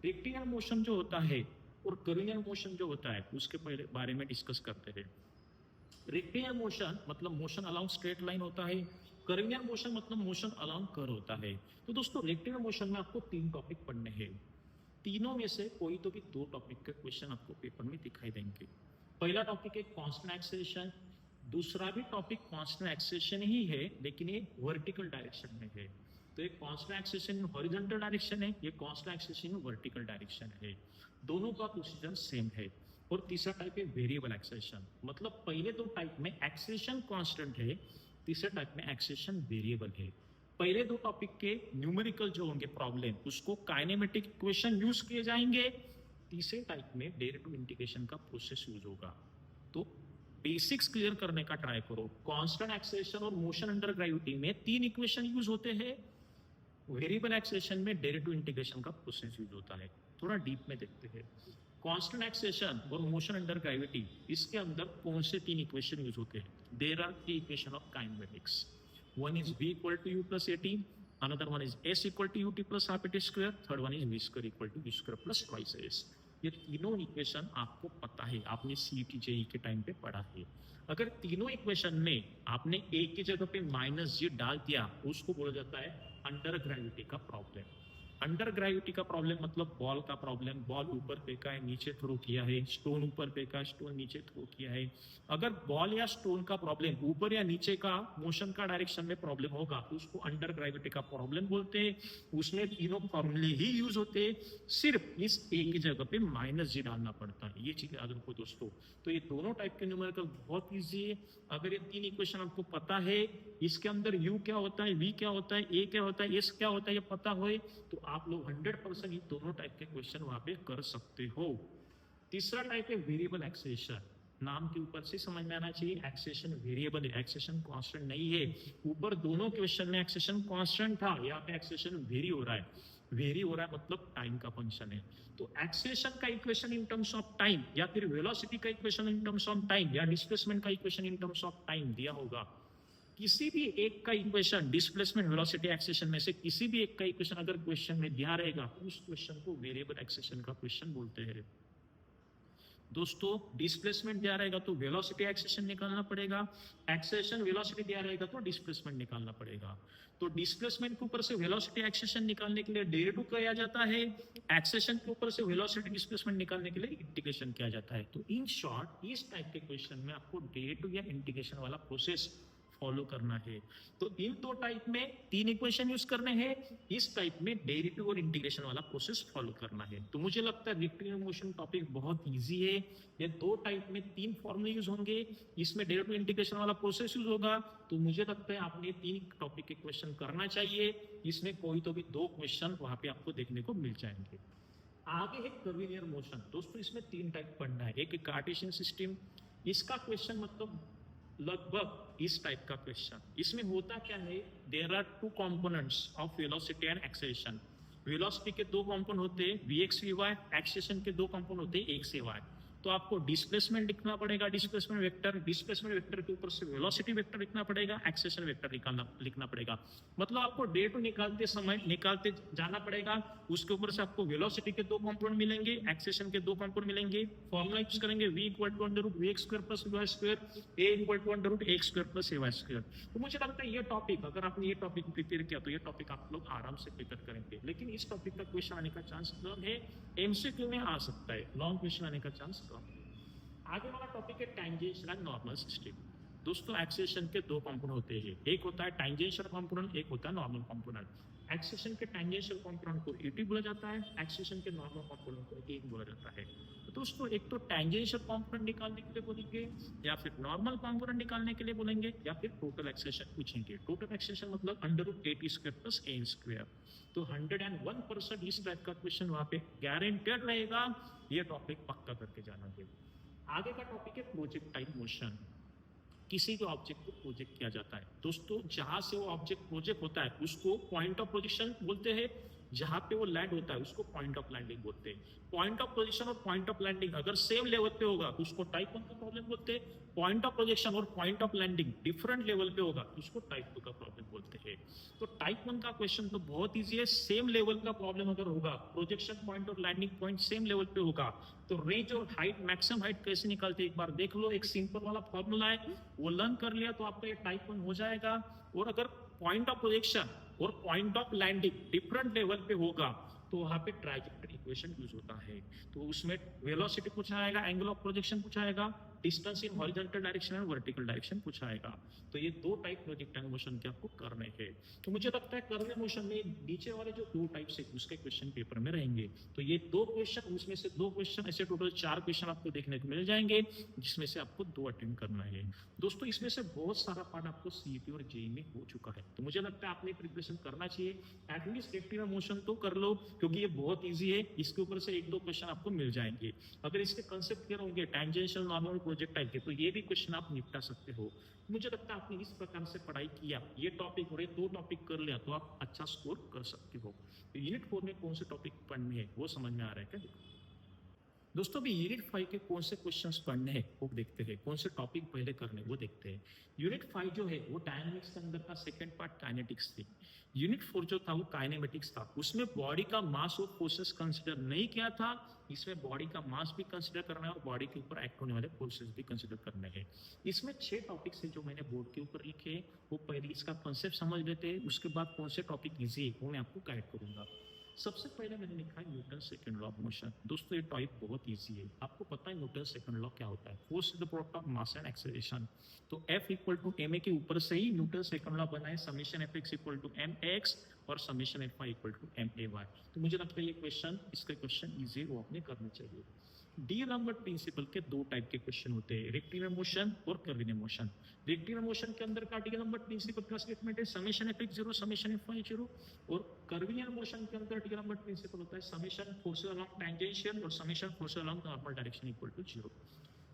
रेक्टिलिनियर मोशन जो होता है और कर्विलिनियर मोशन जो होता है, उसके पहले बारे में डिस्कस करते हैं। रेक्टिलिनियर मोशन मतलब मोशन अलोंग स्ट्रेट लाइन होता है, कर्विलिनियर मोशन मतलब मोशन अलोंग कर्व होता है। तो दोस्तों रेक्टिलिनियर मोशन में आपको 3 टॉपिक पढ़ने हैं। तीनों में से कोई तो भी 2 टॉपिक के क्वेश्चन आपको पेपर में दिखाई देंगे। पहला टॉपिक है कांस्टेंट एक्सेलरेशन, दूसरा भी टॉपिक कांस्टेंट एक्सेलरेशन ही है, लेकिन ये वर्टिकल डायरेक्शन में है। तो एक constant acceleration in horizontal direction है, ये constant acceleration in vertical direction है। दोनों का प्रोसीजर सेम है। और तीसरा टाइप है वेरिएबल एक्सेलरेशन, मतलब पहले 2 टाइप में एक्सेलरेशन कांस्टेंट है, तीसरे टाइप में एक्सेलरेशन वेरिएबल है। पहले 2 टॉपिक के न्यूमेरिकल जो होंगे प्रॉब्लम, उसको काइनेमेटिक इक्वेशन यूज किए जाएंगे। तीसरे टाइप में डेरिवेटिव इंटीग्रेशन का प्रोसेस यूज होगा। तो बेसिक्स क्लियर करने का ट्राई करो। कांस्टेंट एक्सेलरेशन और मोशन अंडर ग्रेविटी में 3 इक्वेशन यूज होते हैं, वेरिएबल एक्सेलरेशन में डेरिवेटिव इंटीग्रेशन का प्रोसेस यूज होता है। थोड़ा डीप में देखते हैं। कांस्टेंट एक्सेलरेशन और मोशन अंडर ग्रेविटी, इसके अंदर कौन से 3 इक्वेशन यूज होते हैं? There are 3 equation of kinematics. One is V equal to U plus AT, another one is S equal to UT plus half AT square, third one is V square equal to V square plus twice S। ये तीनों equation आपको पता है, आपने CET JEE के time पे पढ़ा है। अगर तीनों इक्वेशन में आपने एक की जगह पे -G डाल दिया, उसको बोला जाता है अंडर ग्रेविटी का प्रॉब्लम। अंडर ग्रेविटी का प्रॉब्लम मतलब बॉल का प्रॉब्लम, बॉल ऊपर फेंका है नीचे थ्रो किया है, स्टोन ऊपर फेंका स्टोन नीचे थ्रो किया है। अगर बॉल या स्टोन का प्रॉब्लम ऊपर या नीचे का मोशन का डायरेक्शन में प्रॉब्लम होगा तो उसको अंडर ग्रेविटी का प्रॉब्लम बोलते हैं। उसमें तीनों फॉर्मूले ही यूज होते हैं, सिर्फ इस एक ही जगह पे माइनस जी डालना पड़ता है। ये चीज याद रखो दोस्तों। तो ये दोनों टाइप के न्यूमेरिकल बहुत इजी है। अगर ये तीन इक्वेशन आपको पता है, इसके अंदर यू क्या होता है, वी क्या होता है, ए क्या होता है, एस क्या होता है, ये पता हो तो आप लोग 100% ये दोनों टाइप के क्वेश्चन वहां पे कर सकते हो। तीसरा टाइप है वेरिएबल एक्सेशन। नाम के ऊपर से समझ में आना चाहिए, एक्सेशन वेरिएबल है, एक्सेशन कांस्टेंट नहीं है। ऊपर दोनों क्वेश्चन में एक्सेशन कांस्टेंट था, यहाँ पे एक्सेशन वेरी हो रहा है। वेरी हो रहा है मतलब टाइम का फंक्शन है। तो एक्सेशन का equation in terms of time, या फिर वेलोसिटी का equation in terms of time, या डिस्प्लेसमेंट का equation in terms of time दिया होगा। किसी भी एक का इक्वेशन, डिस्प्लेसमेंट वेलोसिटी एक्सेशन में से किसी भी एक का इक्वेशन अगर क्वेश्चन में दिया रहेगा, उस क्वेश्चन को वेरिएबल एक्सेशन का क्वेश्चन बोलते हैं। दोस्तों डिस्प्लेसमेंट दिया रहेगा तो वेलोसिटी एक्सेशन निकालना पड़ेगा, एक्सेशन वेलोसिटी दिया रहेगा तो डिस्प्लेसमेंट निकालना पड़ेगा। तो डिस्प्लेसमेंट के ऊपर से वेलोसिटी एक्सेशन निकालने के लिए डेरिवेटिव किया जाता है, एक्सेशन के ऊपर से वेलोसिटी डिस्प्लेसमेंट निकालने के लिए इंटीग्रेशन किया जाता है। तो इन शॉर्ट इस टाइप के क्वेश्चन में आपको डेरिवेटिव या इंटीग्रेशन वाला प्रोसेस फॉलो करना है। तो इन दो टाइप में तीन इक्वेशन यूज करने हैं, इस टाइप में डेरिवेटिव और इंटीग्रेशन वाला प्रोसेस फॉलो करना है। तो मुझे लगता है रिक्टिलिनियर मोशन टॉपिक बहुत इजी है। ये दो टाइप में तीन फॉर्मूले यूज होंगे, इसमें डेरिवेटिव इंटीग्रेशन वाला प्रोसेस यूज होगा। तो मुझे लगता है आपने तीन टॉपिक के क्वेश्चन करना चाहिए, इसमें कोई तो भी दो क्वेश्चन वहां पे आपको देखने को मिल जाएंगे। आगे है कर्वीलिनियर मोशन। दोस्तों इसमें तीन टाइप पढ़ना है। एक कार्टेशियन सिस्टम, इसका क्वेश्चन मतलब लगभग इस टाइप का क्वेश्चन। इसमें होता क्या है, there are two components of velocity and acceleration. Velocity के दो कंपोनेंट होते हैं वीएक्स वी वाई, एक्सेलरेशन के दो कंपोनेंट होते हैं एक्स वाई। तो आपको डिस्प्लेसमेंट लिखना पड़ेगा, डिस्प्लेसमेंट वेक्टर, डिस्प्लेसमेंट वेक्टर के ऊपर से वेलोसिटी वेक्टर लिखना पड़ेगा, एक्सेलरेशन वेक्टर लिखना पड़ेगा। मतलब आपको डे टू निकालते जाना पड़ेगा। उसके ऊपर से आपको वेलोसिटी के दो कंपोनेंट मिलेंगे, एक्सेलरेशन के दो कंपोनेंट मिलेंगे। फॉर्मूला यूज करेंगे v equal to under root V square plus Y square, a equal to under root A square plus A Y square. तो मुझे लगता है ये टॉपिक, अगर आपने ये टॉपिक प्रिपेयर किया तो ये टॉपिक आप लोग आराम से प्रिपेयर करेंगे। लेकिन इस टॉपिक का क्वेश्चन आने का चांस कम है, एमसीक्यू में आ सकता है, लॉन्ग क्वेश्चन आने का चांस कम है। आगे वाला टॉपिक है टैंजेंशियल एंड नॉर्मल सिस्टम। दोस्तों एक्सेलरेशन के दो कंपोनेंट होते हैं, एक होता है टैंजेंशियल कंपोनेंट, एक होता है नॉर्मल कंपोनेंट। एक्सेलरेशन के टैंजेंशियल कंपोनेंट को ET बोला जाता है, एक्सेलरेशन के नॉर्मल कंपोनेंट को A बोला जाता है। तो दोस्तों एक तो टैंजेंशियल कंपोनेंट निकालने के लिए बोलेंगे, या फिर नॉर्मल कंपोनेंट निकालने के लिए बोलेंगे, या फिर टोटल एक्सेलरेशन पूछेंगे। टोटल एक्सेलरेशन मतलब under root AT square plus A square. तो 101% इस टाइप का क्वेश्चन वहां पे गारंटेड रहेगा, ये टॉपिक पक्का करके जाना है। आगे का टॉपिक है प्रोजेक्ट टाइप मोशन। किसी भी ऑब्जेक्ट को प्रोजेक्ट किया जाता है। दोस्तों जहां से वो ऑब्जेक्ट प्रोजेक्ट होता है उसको पॉइंट ऑफ पोजीशन बोलते हैं, जहां पे वो लैंड होता है उसको पॉइंट ऑफ लैंडिंग बोलते हैं। पॉइंट ऑफ पोजीशन और पॉइंट ऑफ लैंडिंग अगर सेम लेवल पे होगा तो उसको टाइप 1 का प्रॉब्लम बोलते हैं। पॉइंट ऑफ प्रोजेक्शन और point of landing different level पे होगा तो उसको टाइप 2 का प्रॉब्लम बोलते हैं। तो टाइप 1 का क्वेश्चन तो बहुत ईजी है। सेम लेवल का प्रॉब्लम अगर होगा, प्रोजेक्शन पॉइंट और लैंडिंग पॉइंट सेम लेवल पे होगा, तो रेंज और हाइट, मैक्सिमम हाइट कैसे निकालते एक बार देख लो। एक सिंपल वाला फॉर्मूला है, वो लर्न कर लिया तो आपका ये टाइप 1 हो जाएगा। और अगर पॉइंट ऑफ प्रोजेक्शन और point of landing different level पे होगा तो वहां पे ट्राइजेक्टरी इक्वेशन यूज होता है। तो उसमें वेलोसिटी पूछा आएगा, एंगल ऑफ प्रोजेक्शन पूछा आएगा, डिस्टेंस इन हॉरिजॉन्टल डायरेक्शन और वर्टिकल डायरेक्शन पूछा आएगा। तो ये दो टाइप प्रोजेक्टाइल मोशन के आपको करने हैं। तो मुझे लगता है कर्वीलिनियर मोशन में नीचे वाले जो दो टाइप्स है उसके क्वेश्चन पेपर में रहेंगे। तो ये दो क्वेश्चन, उसमें से दो क्वेश्चन, ऐसे टोटल 4 क्वेश्चन आपको देखने को मिल जाएंगे, जिसमें से आपको 2 अटेंड करना है। दोस्तों इसमें से बहुत सारा पार्ट आपको CET और JEE में हो चुका है, तो मुझे लगता है आपने प्रिपरेशन करना चाहिए। एटलीस्ट रेक्टिलिनियर मोशन तो कर लो, क्योंकि ये बहुत ईजी है। इसके ऊपर से 1-2 क्वेश्चन आपको मिल जाएंगे। अगर इसके कंसेप्ट क्लियर होंगे टैंजेंशियल, नॉर्मल, प्रोजेक्टाइल के, तो ये भी क्वेश्चन आप निपटा सकते हो। मुझे लगता है आपने इस प्रकार से पढ़ाई किया, ये टॉपिक और ये 2 टॉपिक कर लिया तो आप अच्छा स्कोर कर सकते हो। तो यूनिट 4 में कौन से टॉपिक पढ़ने हैं वो समझ में आ रहा है क्या? दोस्तों अभी यूनिट 5 के कौन से क्वेश्चंस पढ़ने हैं वो देखते हैं, कौन से टॉपिक पहले करने वो देखते हैं। यूनिट 5 जो है वो डायनामिक्स के अंदर का सेकंड पार्ट काइनेटिक्स थी। यूनिट 4 जो था वो काइनेमेटिक्स था। उसमें बॉडी का मास और फोर्सेस कंसीडर नहीं किया था, इसमें बॉडी का मास भी कंसीडर करना है और बॉडी के ऊपर एक्ट होने वाले फोर्सेस भी कंसीडर करने हैं। इसमें 6 टॉपिक्स है जो मैंने बोर्ड के ऊपर लिखे हैं। वो पहले इसका कंसेप्ट समझ लेते हैं, उसके बाद कौन से टॉपिक इजी है वो मैं आपको गाइड करूंगा। सबसे पहले मैंने लिखा है Newton second law of motion. दोस्तों ये टॉपिक बहुत इजी है, आपको पता है न्यूटन सेकंड लॉ क्या होता है, force is the product of mass and acceleration. तो F इक्वल टू ma के ऊपर से ही न्यूटन सेकंड लॉ बना है, summation Fx equal to mx और summation Fy equal to may। तो मुझे लगता है ये क्वेश्चन, इसका क्वेश्चन इजी वो आपने करना चाहिए। डीअलेम्बर्ट प्रिंसिपल के दो टाइप के क्वेश्चन होते हैं, रेक्टिलिनियर मोशन और कर्वीलिनियर मोशन। रेक्टिलिनियर मोशन के अंदर का डीअलेम्बर्ट प्रिंसिपल का स्टेटमेंट है समेशन Fx0 समेशन Fy0, और कर्वीलिनियर मोशन के अंदर डीअलेम्बर्ट प्रिंसिपल होता है समेशन फोर्सेस अलोंग टेंजेंशियल और summation forces along normal direction equal to 0।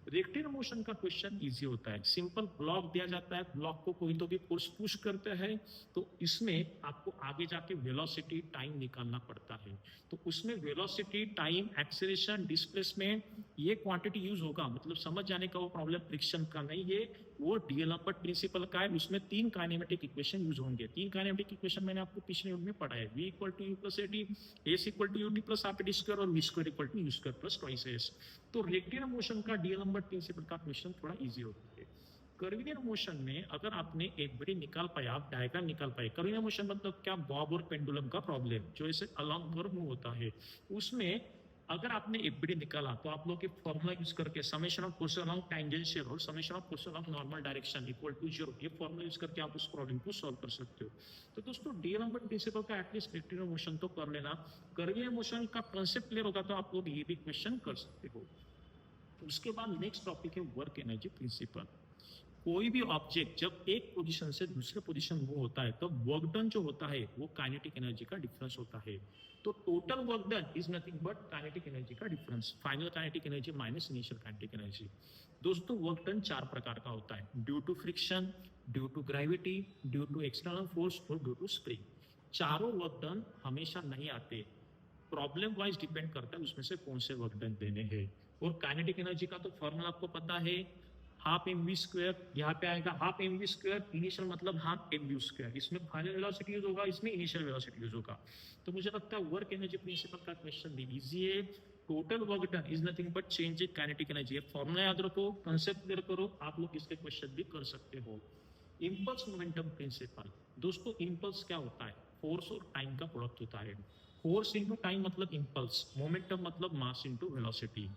Rectilinear motion का क्वेश्चन इजी होता है, सिंपल ब्लॉक दिया जाता है, ब्लॉक को कोई तो भी फोर्स पुश करता है, तो इसमें आपको आगे जाके वेलोसिटी टाइम निकालना पड़ता है। तो उसमें वेलोसिटी टाइम एक्सेलरेशन डिस्प्लेसमेंट ये क्वांटिटी यूज होगा, मतलब समझ जाने का वो प्रॉब्लम फ्रिक्शन का नहीं है, वो डीअलेम्बर्ट प्रिंसिपल का है। उसमें तीन काइनेमेटिक इक्वेशन यूज होंगे। तीन काइनेमेटिक इक्वेशन मैंने आपको पिछले यूनिट में पढ़ा है, v equal to u plus a t, s equal to u t plus half d square और v square equal to u square plus twice s. तो रेक्टिलिनियर मोशन का डीअलेम्बर्ट प्रिंसिपल का क्वेश्चन थोड़ा इजी होता है। कर्वीलिनियर मोशन में अगर आपने एक बड़ी निकाल पाया, आप डायग्राम निकाल पाए, कर्वीलिनियर मोशन मतलब क्या, बॉब और पेंडुलम का प्रॉब्लम जो ऐसे अलोंग कर्व मूव होता है, उसमें अगर आपने एफबीडी निकाला तो आप लोग के फॉर्मूला यूज करके summation of force along tangential और summation of force along normal direction equal to 0, ये फॉर्मूला यूज करके आप उस प्रॉब्लम को सॉल्व कर सकते हो। तो दोस्तों डीअलेम्बर्ट प्रिंसिपल का एटलीस्ट रेक्टिलिनियर मोशन तो कर लेना, कर्वीलिनियर मोशन का कांसेप्ट क्लियर होगा तो आप लोग ये भी क्वेश्चन कर सकते हो। उसके बाद नेक्स्ट टॉपिक है वर्क एनर्जी प्रिंसिपल। कोई भी ऑब्जेक्ट जब एक पोजीशन से दूसरे पोजीशन मूव होता है तो वर्क डन जो होता है वो काइनेटिक एनर्जी का डिफरेंस होता है। तो total work done is nothing but kinetic energy का difference, final kinetic energy minus initial kinetic energy. दोस्तों वर्क डन चार प्रकार का होता है, due to friction, due to gravity, due to external force और ड्यू टू स्प्रिंग। चारों work done हमेशा नहीं आते, प्रॉब्लम वाइज डिपेंड करता है उसमें से कौन से वर्क डन देने हैं। और काइनेटिक एनर्जी का तो फॉर्मूला आपको पता है, हाफ एम वी स्क्वायर, यहाँ पे आएगा half M V square, initial मतलब हाफ एम वी स्क्वायर, इसमें फाइनल वेलोसिटी यूज होगा, इसमें इनिशियल वेलोसिटी यूज होगा। तो मुझे लगता है वर्क एनर्जी प्रिंसिपल का क्वेश्चन भी इजी है। Total work done is nothing but change in kinetic energy, formula याद रखो, कंसेप्ट क्लियर करो, आप लोग इसके क्वेश्चन भी कर सकते हो। Impulse momentum principle. दोस्तों इंपल्स क्या होता है, फोर्स और टाइम का प्रोडक्ट होता है। फोर्स इंटू टाइम मतलब इंपल्स, मोमेंटम मतलब mass into velocity.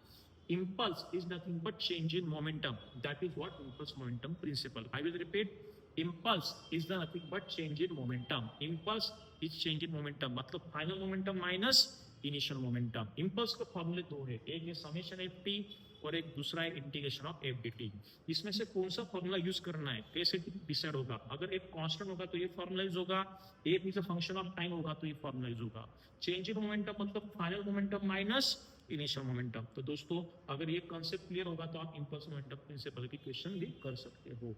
Impulse is nothing but change in momentum. That is what impulse momentum principle. I will repeat. Impulse is the nothing but change in momentum. Impulse is change in momentum. मतलब final momentum minus initial momentum. Impulse के फॉर्मूले दो है, एक है summation F T और एक दूसरा है integration of F D T. इसमें से कौन सा फॉर्मूला यूज करना है कैसे डिसाइड होगा, अगर एक कांस्टेंट होगा तो ये फॉर्मूला यूज होगा, एक is a function of time होगा तो ये फॉर्मूला यूज होगा। चेंज इन मोमेंटम मतलब final momentum minus initial momentum. तो दोस्तों अगर ये कॉन्सेप्ट क्लियर होगा तो आप इंपल्स मोमेंटम प्रिंसिपल की क्वेश्चन भी कर सकते हो।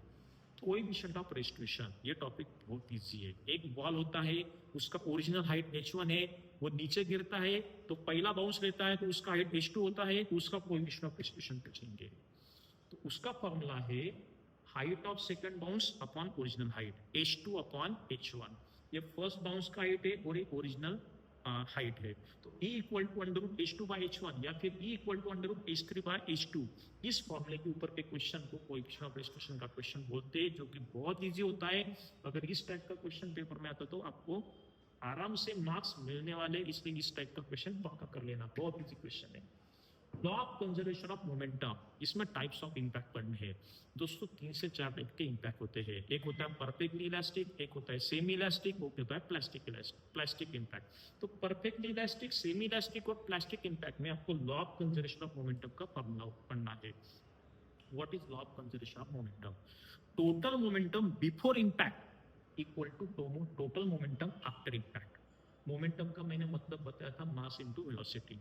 कोएफिशिएंट ऑफ रेस्ट्रिक्शन, ये टॉपिक बहुत इजी है। एक बॉल होता है, उसका ओरिजिनल हाइट h1 है, वो नीचे गिरता है तो पहला बाउंस लेता है तो उसका हाइट h2 होता है, तो उसका कोएफिशिएंट ऑफ रेस्ट्रिक्शन पूछेंगे। तो उसका फॉर्मूला है height of second bounce upon original height, h2 upon h1। ये फर्स्ट बाउंस का हाइट है और ये ओरिजिनल हाइट है। तो E equal to under root h2 by h1 या फिर E equal to under root h3 by h2, इस फॉर्मूले के ऊपर के क्वेश्चन को कोएफिशिएंट ऑफ रेस्ट्रिक्शन का क्वेश्चन बोलते हैं, जो कि बहुत इजी होता है। अगर इस टाइप का क्वेश्चन पेपर में आता तो आपको आराम से मार्क्स मिलने वाले, इसलिए इस टाइप का क्वेश्चन पक्का कर लेना, बहुत इजी क्वेश्चन है। Law of conservation of momentum, इसमें टाइप्स ऑफ इंपैक्ट पढ़ने हैं। दोस्तों 3 से 4 टाइप के इंपैक्ट होते हैं, एक होता है परफेक्टली इलास्टिक, एक होता है सेमी इलास्टिक, एक होता है प्लास्टिक इंपैक्ट। तो परफेक्टली इलास्टिक, सेमी इलास्टिक और प्लास्टिक इंपैक्ट में आपको law of conservation of momentum का फॉर्मूला पढ़ना है। What is law of conservation of momentum? Total momentum before impact equal to total momentum after impact. Momentum का मैंने मतलब बताया था मास इनटू वेलोसिटी।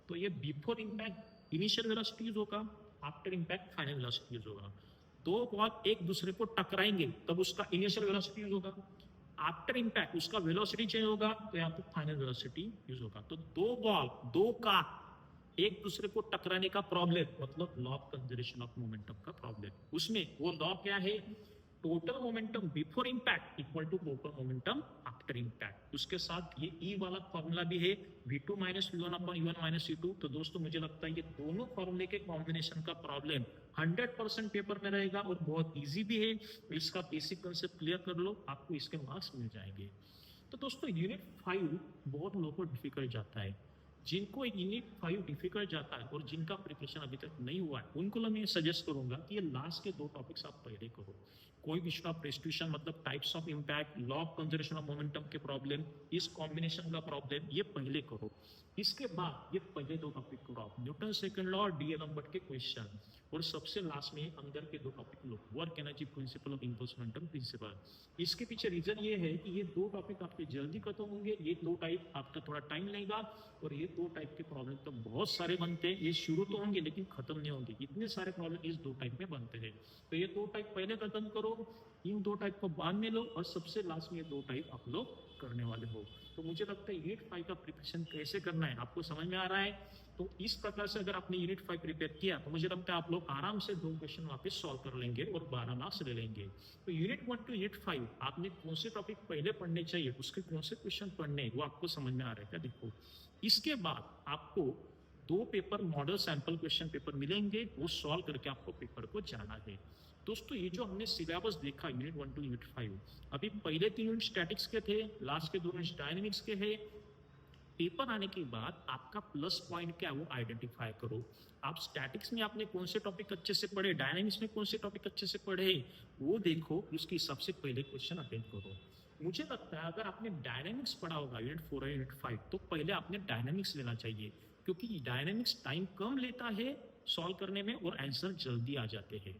तो ये before impact initial velocity use होगा, after impact final velocity use होगा। दो बॉल एक दूसरे को टकराएंगे तब उसका इनिशियल वेलोसिटी यूज होगा, आफ्टर इंपैक्ट उसका वेलोसिटी चेंज होगा तो यहाँ पे फाइनल वेलोसिटी यूज होगा। तो दो बॉल, दो कार एक दूसरे को टकराने का प्रॉब्लम मतलब law of conservation of momentum का प्रॉब्लम, उसमें वो लॉ क्या है, total momentum before impact equal to total momentum after impact. उसके साथ ये ई वाला फॉर्मूला भी है, v2 minus v1 upon u1 minus u2। तो दोस्तों मुझे लगता है ये दोनों फॉर्मूले के कॉम्बिनेशन का प्रॉब्लम 100% पेपर में रहेगा और बहुत इजी भी है। इसका बेसिक कंसेप्ट क्लियर कर लो, आपको इसके मार्क्स मिल जाएंगे। तो दोस्तों यूनिट 5 बहुत लोगों को डिफिकल्ट जाता है। जिनको यूनिट 5 डिफिकल्ट जाता है और जिनका प्रिपरेशन अभी तक नहीं हुआ है, उनको मैं सजेस्ट करूंगा कि ये लास्ट के 2 टॉपिक्स आप पहले करो। कोई भी ऑफ रेस्टिट्यूशन मतलब types of impact, law of conservation of momentum के प्रॉब्लम, इस कॉम्बिनेशन का प्रॉब्लम, ये पहले करो। इसके बाद ये पहले 2 टॉपिक करो आप, न्यूटन सेकंड लॉ और डी एलम्बर्ट के क्वेश्चन, और सबसे लास्ट में अंदर के 2 टॉपिक लो, वर्क एनर्जी प्रिंसिपल और इम्पल्स मोमेंटम प्रिंसिपल। इसके पीछे रीजन ये है कि ये 2 टॉपिक आपके जल्दी खत्म होंगे, ये 2 टाइप आपका थोड़ा टाइम लेगा, और ये 2 टाइप के प्रॉब्लम तो बहुत सारे बनते हैं, ये शुरू तो होंगे लेकिन खत्म नहीं होंगे, इतने सारे प्रॉब्लम इस 2 टाइप में बनते हैं। तो ये 2 टाइप पहले खत्म करो, इन 2 टाइप को बाद में लो, और सबसे लास्ट में ये 2 टाइप आप लोग करने वाले हो। तो मुझे लगता है यूनिट 5 का प्रिपरेशन कैसे करना है आपको समझ में आ रहा है। तो इस प्रकार से अगर आपने यूनिट 5 प्रिपेयर किया तो मुझे लगता है आप लोग आराम से 2 क्वेश्चन वापस सॉल्व कर लेंगे और 12 मार्क्स ले लेंगे। तो यूनिट 1 टू यूनिट 5 आपने कौन से टॉपिक पहले पढ़ने चाहिए, उसके कौन से क्वेश्चन पढ़ने, वो आपको समझ में आ रहा है क्या? देखो, इसके बाद आपको 2 paper model sample question paper मिलेंगे, वो सॉल्व करके आपको पेपर को जाना है। दोस्तों, ये जो हमने सिलेबस देखा यूनिट 1 टू यूनिट 5, अभी पहले 3 यूनिट स्टैटिक्स के थे, लास्ट के 2 यूनिट डायनेमिक्स के हैं। पेपर आने के बाद आपका प्लस पॉइंट क्या है वो आइडेंटिफाई करो। आप स्टैटिक्स में आपने कौन से टॉपिक अच्छे से पढ़े, डायनामिक्स में कौन से टॉपिक अच्छे से पढ़े, वो देखो, उसके हिसाब से पहले क्वेश्चन अटेंड करो। मुझे लगता है अगर आपने डायनामिक्स पढ़ा होगा यूनिट 4 और यूनिट 5, तो पहले आपने डायनामिक्स लेना चाहिए, क्योंकि डायनामिक्स टाइम कम लेता है सॉल्व करने में और आंसर जल्दी आ जाते हैं।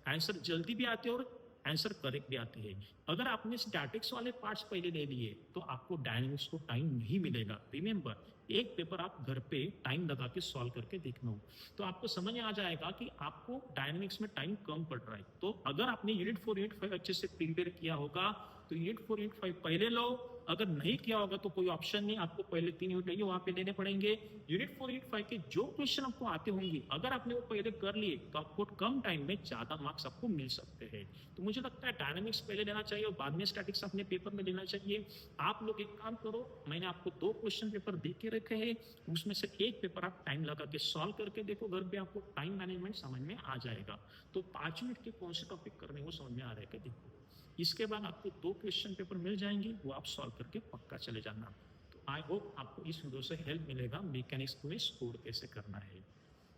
आंसर जल्दी भी आते हैं और आंसर करेक्ट भी आते हैं। अगर आपने स्टैटिक्स वाले पार्ट्स पहले ले लिए तो आपको डायनेमिक्स को टाइम नहीं मिलेगा। रिमेंबर, एक पेपर आप घर पे टाइम लगा के सॉल्व करके देखना हो, तो आपको समझ आ जाएगा कि आपको डायनेमिक्स में टाइम कम पड़ रहा है। तो अगर आपने यूनिट 4 यूनिट 5 अच्छे से प्रिपेयर किया होगा तो यूनिट 4 यूनिट 5 पहले लो। अगर नहीं किया होगा तो कोई ऑप्शन नहीं, आपको पहले 3 यूनिट वहां पे लेने पड़ेंगे। यूनिट 4 यूनिट 5 के जो क्वेश्चन आपको आते होंगे, अगर आपने वो पहले कर लिए तो आपको कम टाइम में ज्यादा मार्क्स आपको मिल सकते हैं। तो मुझे लगता है डायनामिक्स पहले लेना चाहिए और बाद में स्टैटिक्स अपने पेपर में लेना चाहिए। आप लोग एक काम करो, मैंने आपको 2 क्वेश्चन पेपर दे के रखे हैं, उसमें से एक पेपर आप टाइम लगा के सॉल्व करके देखो घर पे, आपको टाइम मैनेजमेंट समझ में आ जाएगा। तो 5 मिनट के कौन से टॉपिक करने वो समझ में आ रहा है क्या? देखो, इसके बाद आपको 2 क्वेश्चन पेपर मिल जाएंगे, वो आप सॉल्व करके पक्का चले जाना। तो आई होप आपको इस वीडियो से हेल्प मिलेगा मैकेनिक्स में स्कोर कैसे करना है।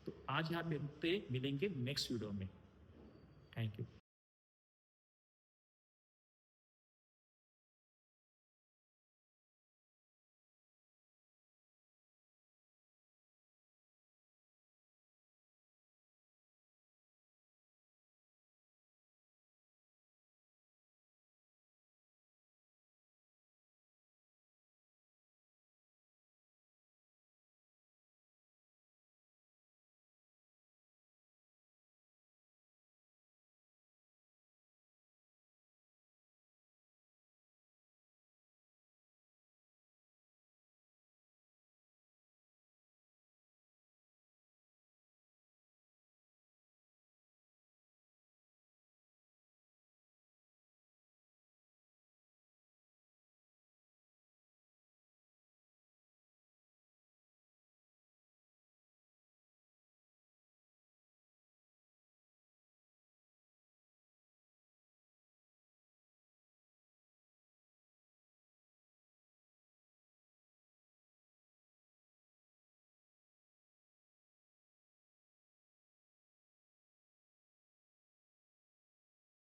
तो आज यहाँ पे रुकते, मिलेंगे नेक्स्ट वीडियो में। Thank you.